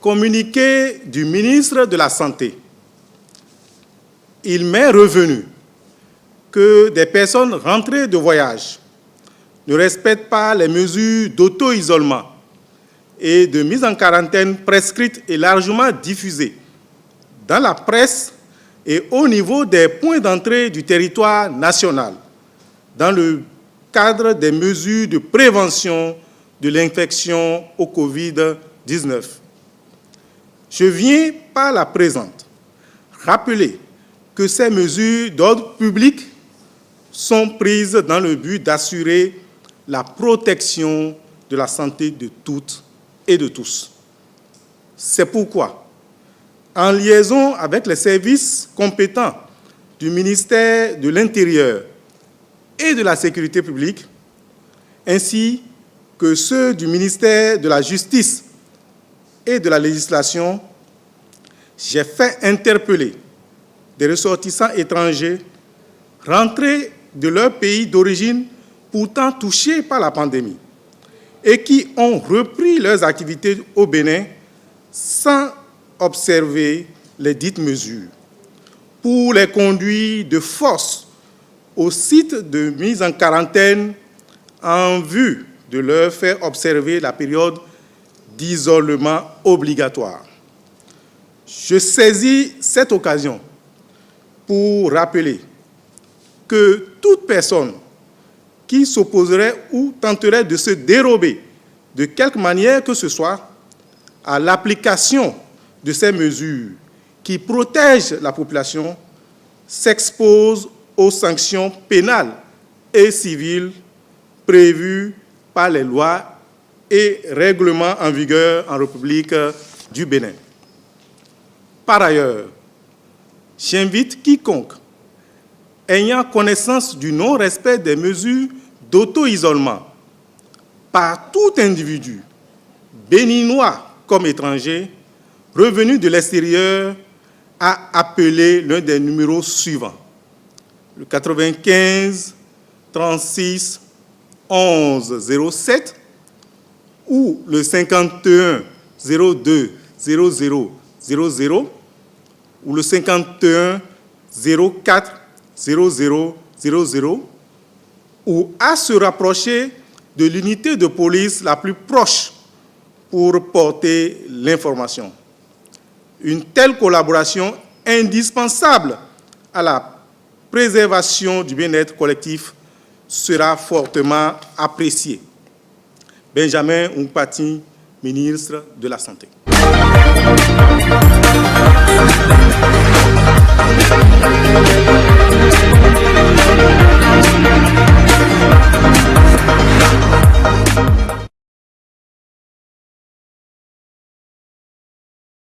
communiqué du ministre de la Santé, il m'est revenu que des personnes rentrées de voyage ne respectent pas les mesures d'auto-isolement et de mise en quarantaine prescrites et largement diffusées dans la presse et au niveau des points d'entrée du territoire national, dans le cadre des mesures de prévention de l'infection au Covid-19. Je viens par la présente rappeler que ces mesures d'ordre public sont prises dans le but d'assurer la protection de la santé de toutes et de tous. C'est pourquoi, en liaison avec les services compétents du ministère de l'Intérieur et de la Sécurité publique, ainsi que ceux du ministère de la Justice et de la Législation, j'ai fait interpeller des ressortissants étrangers rentrés de leur pays d'origine pourtant touchés par la pandémie et qui ont repris leurs activités au Bénin sans observer les dites mesures, pour les conduire de force au site de mise en quarantaine en vue de leur faire observer la période d'isolement obligatoire. Je saisis cette occasion pour rappeler que toute personne qui s'opposerait ou tenterait de se dérober de quelque manière que ce soit à l'application de ces mesures qui protègent la population s'expose aux sanctions pénales et civiles prévues par les lois et règlements en vigueur en République du Bénin. Par ailleurs, j'invite quiconque ayant connaissance du non-respect des mesures d'auto-isolement par tout individu, béninois comme étranger, revenu de l'extérieur, à appeler l'un des numéros suivants: le 95 36 11 07 ou le 51 02 00 00 ou le 51 04 00 00 ou à se rapprocher de l'unité de police la plus proche pour porter l'information. Une telle collaboration indispensable à la préservation du bien-être collectif sera fortement appréciée. Benjamin Nkpati, ministre de la Santé.